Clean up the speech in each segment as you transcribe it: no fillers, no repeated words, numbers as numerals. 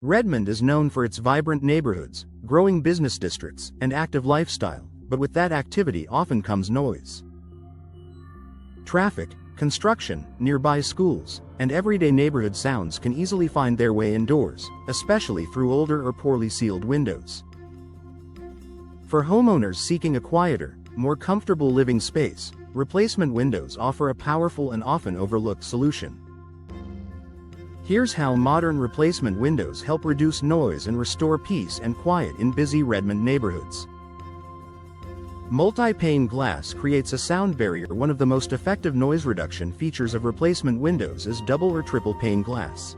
Redmond is known for its vibrant neighborhoods, growing business districts, and active lifestyle, but with that activity often comes noise. Traffic, construction, nearby schools, and everyday neighborhood sounds can easily find their way indoors, especially through older or poorly sealed windows. For homeowners seeking a quieter, more comfortable living space, replacement windows offer a powerful and often overlooked solution. Here's how modern replacement windows help reduce noise and restore peace and quiet in busy Redmond neighborhoods. Multi-pane glass creates a sound barrier. One of the most effective noise reduction features of replacement windows is double or triple pane glass.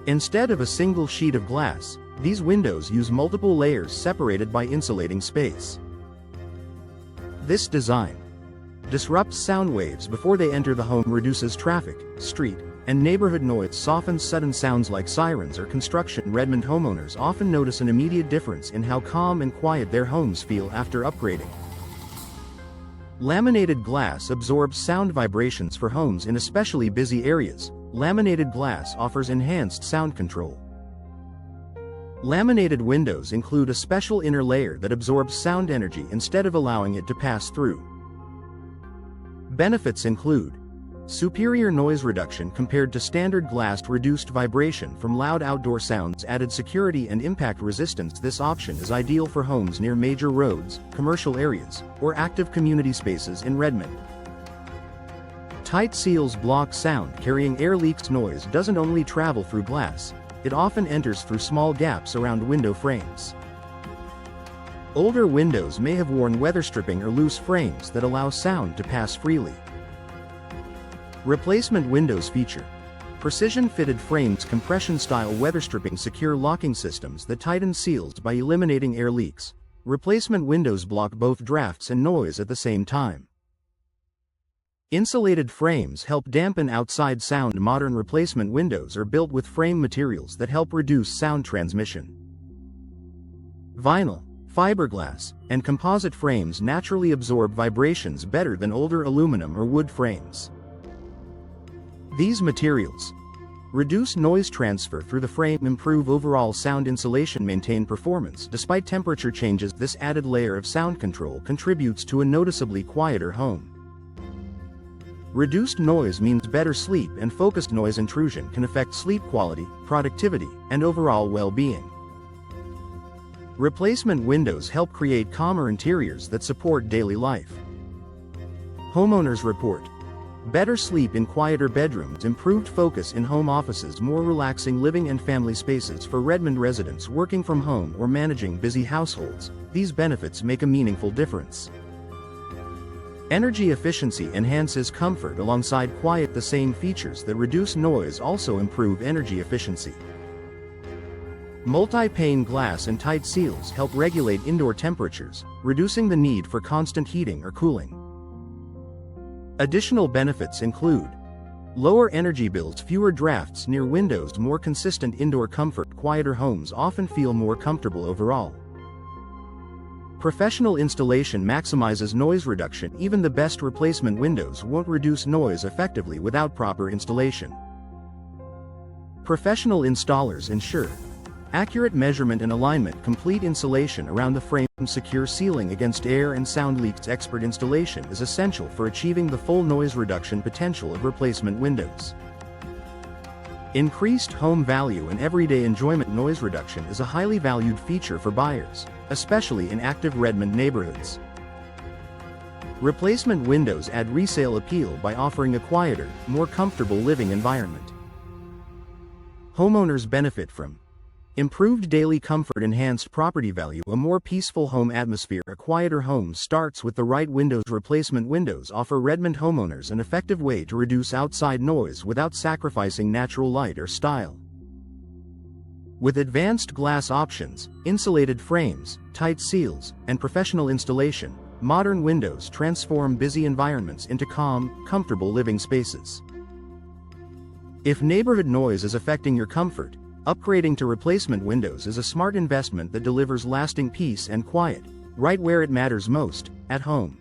Instead of a single sheet of glass, these windows use multiple layers separated by insulating space. This design disrupts sound waves before they enter the home, reduces traffic, street, and neighborhood noise, softens sudden sounds like sirens or construction. Redmond homeowners often notice an immediate difference in how calm and quiet their homes feel after upgrading. Laminated glass absorbs sound vibrations for homes in especially busy areas. Laminated glass offers enhanced sound control. Laminated windows include a special inner layer that absorbs sound energy instead of allowing it to pass through. Benefits include superior noise reduction compared to standard glass, reduced vibration from loud outdoor sounds, added security and impact resistance. This option is ideal for homes near major roads, commercial areas, or active community spaces in Redmond. Tight seals block sound carrying. Air leaks. Noise doesn't only travel through glass, it often enters through small gaps around window frames. Older windows may have worn weather stripping or loose frames that allow sound to pass freely. Replacement windows feature precision-fitted frames, compression-style weather stripping, secure locking systems that tighten seals by eliminating air leaks. Replacement windows block both drafts and noise at the same time. Insulated frames help dampen outside sound. Modern replacement windows are built with frame materials that help reduce sound transmission. Vinyl, fiberglass, and composite frames naturally absorb vibrations better than older aluminum or wood frames. These materials reduce noise transfer through the frame, improve overall sound insulation, maintain performance despite temperature changes. This added layer of sound control contributes to a noticeably quieter home. Reduced noise means better sleep, and focused noise intrusion can affect sleep quality, productivity, and overall well-being. Replacement windows help create calmer interiors that support daily life. Homeowners report better sleep in quieter bedrooms, improved focus in home offices, more relaxing living and family spaces. For Redmond residents working from home or managing busy households, these benefits make a meaningful difference. Energy efficiency enhances comfort alongside quiet. The same features that reduce noise also improve energy efficiency. Multi-pane glass and tight seals help regulate indoor temperatures, reducing the need for constant heating or cooling. Additional benefits include lower energy bills, fewer drafts near windows, more consistent indoor comfort. Quieter homes often feel more comfortable overall. Professional installation maximizes noise reduction. Even the best replacement windows won't reduce noise effectively without proper installation. Professional installers ensure accurate measurement and alignment, complete insulation around the frame, secure sealing against air and sound leaks. Expert installation is essential for achieving the full noise reduction potential of replacement windows. Increased home value and everyday enjoyment. Noise reduction is a highly valued feature for buyers, especially in active Redmond neighborhoods. Replacement windows add resale appeal by offering a quieter, more comfortable living environment. Homeowners benefit from improved daily comfort, enhanced property value, a more peaceful home atmosphere. A quieter home starts with the right windows. Replacement windows offer Redmond homeowners an effective way to reduce outside noise without sacrificing natural light or style. With advanced glass options, insulated frames, tight seals, and professional installation, modern windows transform busy environments into calm, comfortable living spaces. If neighborhood noise is affecting your comfort, upgrading to replacement windows is a smart investment that delivers lasting peace and quiet, right where it matters most, at home.